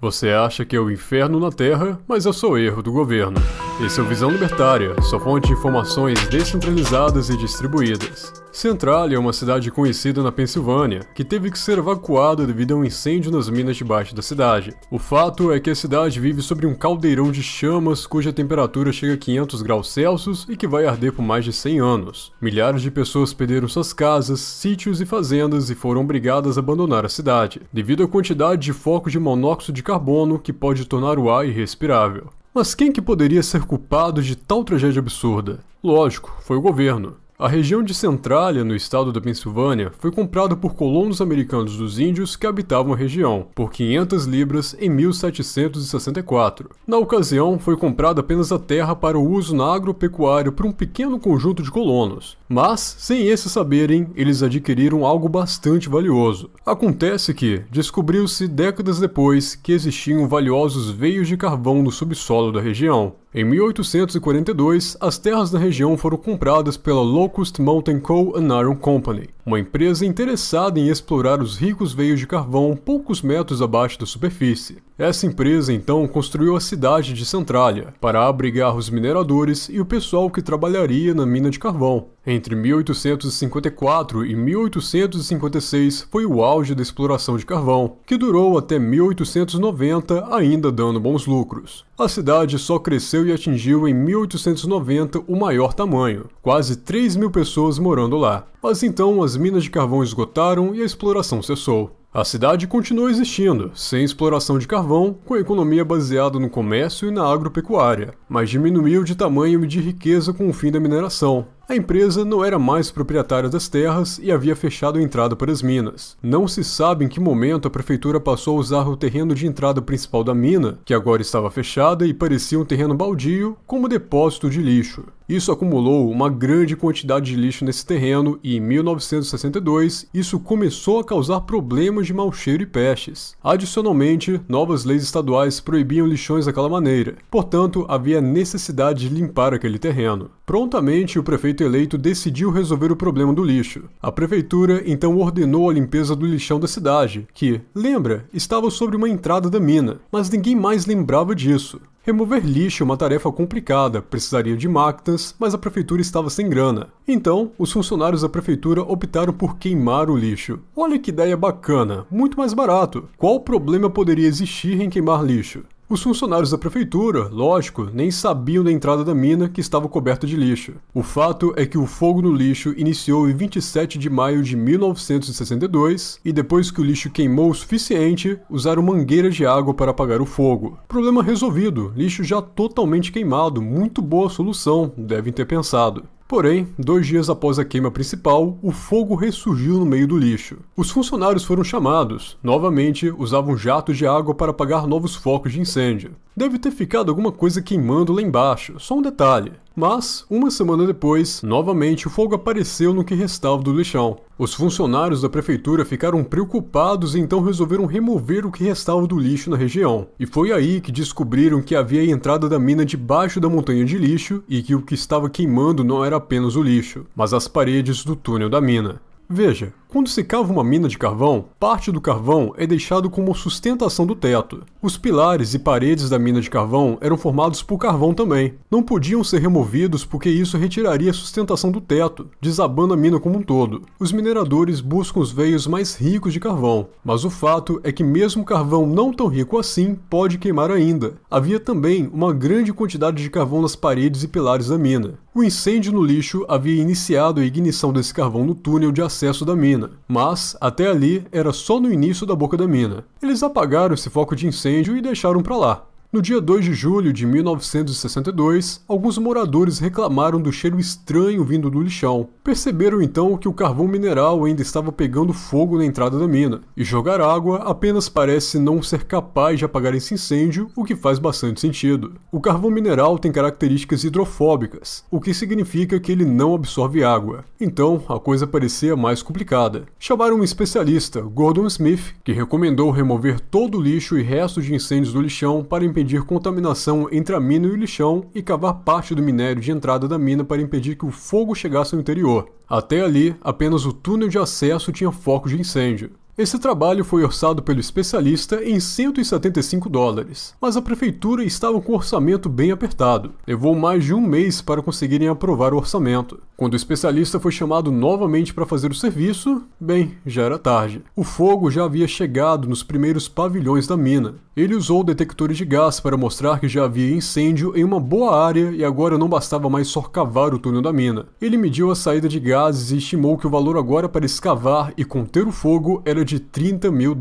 Você acha que é o inferno na Terra, mas é só erro do governo. Esse é o Visão Libertária, sua fonte de informações descentralizadas e distribuídas. Centralia é uma cidade conhecida na Pensilvânia, que teve que ser evacuada devido a um incêndio nas minas debaixo da cidade. O fato é que a cidade vive sobre um caldeirão de chamas cuja temperatura chega a 500 graus Celsius e que vai arder por mais de 100 anos. Milhares de pessoas perderam suas casas, sítios e fazendas e foram obrigadas a abandonar a cidade, devido à quantidade de focos de monóxido de carbono que pode tornar o ar irrespirável. Mas quem que poderia ser culpado de tal tragédia absurda? Lógico, foi o governo. A região de Centralia, no estado da Pensilvânia, foi comprada por colonos americanos dos índios que habitavam a região, por 500 libras em 1764. Na ocasião, foi comprada apenas a terra para o uso na agropecuária por um pequeno conjunto de colonos. Mas, sem esses saberem, eles adquiriram algo bastante valioso. Acontece que descobriu-se décadas depois que existiam valiosos veios de carvão no subsolo da região. Em 1842, as terras da região foram compradas pela Locust Mountain Coal and Iron Company, uma empresa interessada em explorar os ricos veios de carvão poucos metros abaixo da superfície. Essa empresa então construiu a cidade de Centralia para abrigar os mineradores e o pessoal que trabalharia na mina de carvão. Entre 1854 e 1856 foi o auge da exploração de carvão, que durou até 1890, ainda dando bons lucros. A cidade só cresceu e atingiu em 1890 o maior tamanho, quase 3.000 pessoas morando lá. Mas então as minas de carvão esgotaram e a exploração cessou. A cidade continuou existindo, sem exploração de carvão, com a economia baseada no comércio e na agropecuária, mas diminuiu de tamanho e de riqueza com o fim da mineração. A empresa não era mais proprietária das terras e havia fechado a entrada para as minas. Não se sabe em que momento a prefeitura passou a usar o terreno de entrada principal da mina, que agora estava fechada e parecia um terreno baldio, como depósito de lixo. Isso acumulou uma grande quantidade de lixo nesse terreno e em 1962 isso começou a causar problemas de mau cheiro e pestes. Adicionalmente, novas leis estaduais proibiam lixões daquela maneira. Portanto, havia necessidade de limpar aquele terreno. Prontamente, o prefeito eleito decidiu resolver o problema do lixo. A prefeitura então ordenou a limpeza do lixão da cidade, que, lembra, estava sobre uma entrada da mina, mas ninguém mais lembrava disso. Remover lixo é uma tarefa complicada, precisaria de máquinas, mas a prefeitura estava sem grana. Então, os funcionários da prefeitura optaram por queimar o lixo. Olha que ideia bacana, muito mais barato. Qual problema poderia existir em queimar lixo? Os funcionários da prefeitura, lógico, nem sabiam da entrada da mina que estava coberta de lixo. O fato é que o fogo no lixo iniciou em 27 de maio de 1962 e depois que o lixo queimou o suficiente, usaram mangueira de água para apagar o fogo. Problema resolvido, lixo já totalmente queimado, muito boa solução, devem ter pensado. Porém, 2 dias após a queima principal, o fogo ressurgiu no meio do lixo. Os funcionários foram chamados. Novamente, usavam jatos de água para apagar novos focos de incêndio. Deve ter ficado alguma coisa queimando lá embaixo, só um detalhe. Mas, uma semana depois, novamente o fogo apareceu no que restava do lixão. Os funcionários da prefeitura ficaram preocupados e então resolveram remover o que restava do lixo na região. E foi aí que descobriram que havia a entrada da mina debaixo da montanha de lixo e que o que estava queimando não era apenas o lixo, mas as paredes do túnel da mina. Veja, quando se cava uma mina de carvão, parte do carvão é deixado como sustentação do teto. Os pilares e paredes da mina de carvão eram formados por carvão também. Não podiam ser removidos porque isso retiraria a sustentação do teto, desabando a mina como um todo. Os mineradores buscam os veios mais ricos de carvão, mas o fato é que mesmo carvão não tão rico assim pode queimar ainda. Havia também uma grande quantidade de carvão nas paredes e pilares da mina. O incêndio no lixo havia iniciado a ignição desse carvão no túnel de acesso da mina, mas até ali era só no início da boca da mina. Eles apagaram esse foco de incêndio e deixaram para lá. No dia 2 de julho de 1962, alguns moradores reclamaram do cheiro estranho vindo do lixão. Perceberam então que o carvão mineral ainda estava pegando fogo na entrada da mina, e jogar água apenas parece não ser capaz de apagar esse incêndio, o que faz bastante sentido. O carvão mineral tem características hidrofóbicas, o que significa que ele não absorve água. Então, a coisa parecia mais complicada. Chamaram um especialista, Gordon Smith, que recomendou remover todo o lixo e restos de incêndios do lixão para impedir contaminação entre a mina e o lixão e cavar parte do minério de entrada da mina para impedir que o fogo chegasse ao interior. Até ali, apenas o túnel de acesso tinha focos de incêndio. Esse trabalho foi orçado pelo especialista em $175, mas a prefeitura estava com o orçamento bem apertado. Levou mais de um mês para conseguirem aprovar o orçamento. Quando o especialista foi chamado novamente para fazer o serviço, bem, já era tarde. O fogo já havia chegado nos primeiros pavilhões da mina. Ele usou detectores de gás para mostrar que já havia incêndio em uma boa área e agora não bastava mais só cavar o túnel da mina. Ele mediu a saída de gases e estimou que o valor agora para escavar e conter o fogo era de $30 mil.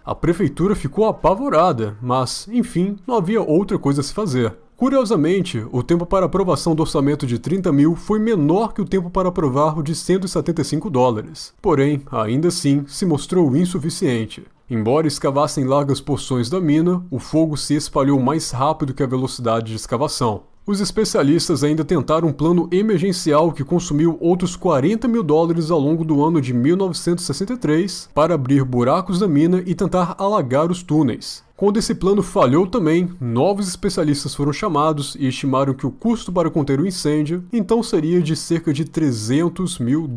A prefeitura ficou apavorada, mas, enfim, não havia outra coisa a se fazer. Curiosamente, o tempo para aprovação do orçamento de $30 mil foi menor que o tempo para aprovar o de $175. Porém, ainda assim, se mostrou insuficiente. Embora escavassem largas porções da mina, o fogo se espalhou mais rápido que a velocidade de escavação. Os especialistas ainda tentaram um plano emergencial que consumiu outros $40 mil ao longo do ano de 1963 para abrir buracos da mina e tentar alagar os túneis. Quando esse plano falhou também, novos especialistas foram chamados e estimaram que o custo para conter o incêndio então seria de cerca de $300 mil.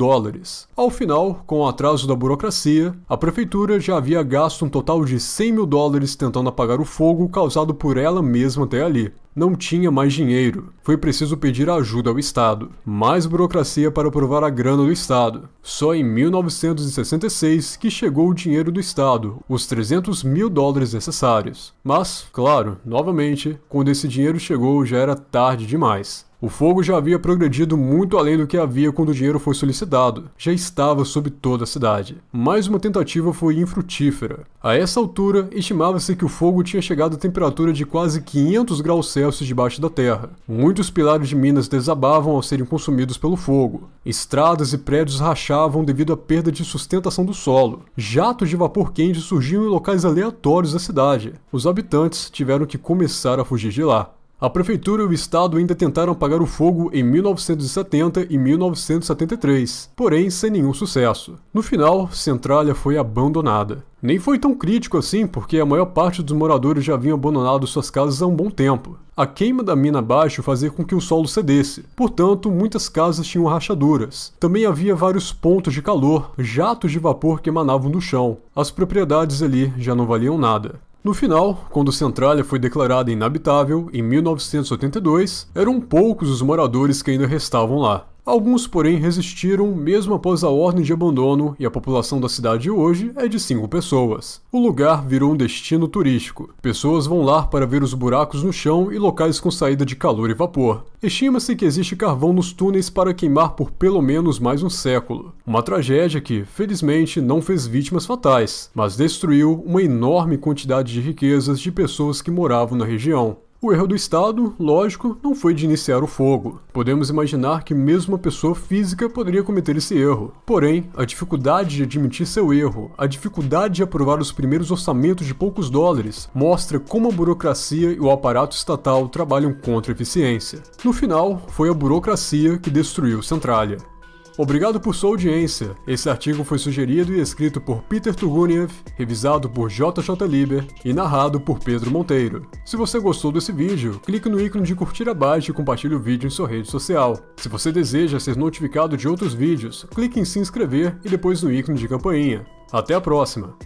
Ao final, com o atraso da burocracia, a prefeitura já havia gasto um total de $100 mil tentando apagar o fogo causado por ela mesma até ali. Não tinha mais dinheiro. Foi preciso pedir ajuda ao Estado. Mais burocracia para aprovar a grana do Estado. Só em 1966 que chegou o dinheiro do Estado, os $300 mil necessários. Mas, claro, novamente, quando esse dinheiro chegou já era tarde demais. O fogo já havia progredido muito além do que havia quando o dinheiro foi solicitado. Já estava sob toda a cidade. Mais uma tentativa foi infrutífera. A essa altura, estimava-se que o fogo tinha chegado a temperatura de quase 500 graus Celsius debaixo da terra. Muitos pilares de minas desabavam ao serem consumidos pelo fogo. Estradas e prédios rachavam devido à perda de sustentação do solo. Jatos de vapor quente surgiam em locais aleatórios da cidade. Os habitantes tiveram que começar a fugir de lá. A prefeitura e o estado ainda tentaram apagar o fogo em 1970 e 1973, porém sem nenhum sucesso. No final, Centralia foi abandonada. Nem foi tão crítico assim, porque a maior parte dos moradores já haviam abandonado suas casas há um bom tempo. A queima da mina abaixo fazia com que o solo cedesse, portanto, muitas casas tinham rachaduras. Também havia vários pontos de calor, jatos de vapor que emanavam do chão. As propriedades ali já não valiam nada. No final, quando Centralia foi declarada inabitável, em 1982, eram poucos os moradores que ainda restavam lá. Alguns, porém, resistiram mesmo após a ordem de abandono e a população da cidade hoje é de 5 pessoas. O lugar virou um destino turístico. Pessoas vão lá para ver os buracos no chão e locais com saída de calor e vapor. Estima-se que existe carvão nos túneis para queimar por pelo menos mais um século. Uma tragédia que, felizmente, não fez vítimas fatais, mas destruiu uma enorme quantidade de riquezas de pessoas que moravam na região. O erro do Estado, lógico, não foi de iniciar o fogo. Podemos imaginar que mesmo uma pessoa física poderia cometer esse erro. Porém, a dificuldade de admitir seu erro, a dificuldade de aprovar os primeiros orçamentos de poucos dólares, mostra como a burocracia e o aparato estatal trabalham contra a eficiência. No final, foi a burocracia que destruiu Centralia. Obrigado por sua audiência. Esse artigo foi sugerido e escrito por Peter Turguniev, revisado por JJ Liber e narrado por Pedro Monteiro. Se você gostou desse vídeo, clique no ícone de curtir abaixo e compartilhe o vídeo em sua rede social. Se você deseja ser notificado de outros vídeos, clique em se inscrever e depois no ícone de campainha. Até a próxima!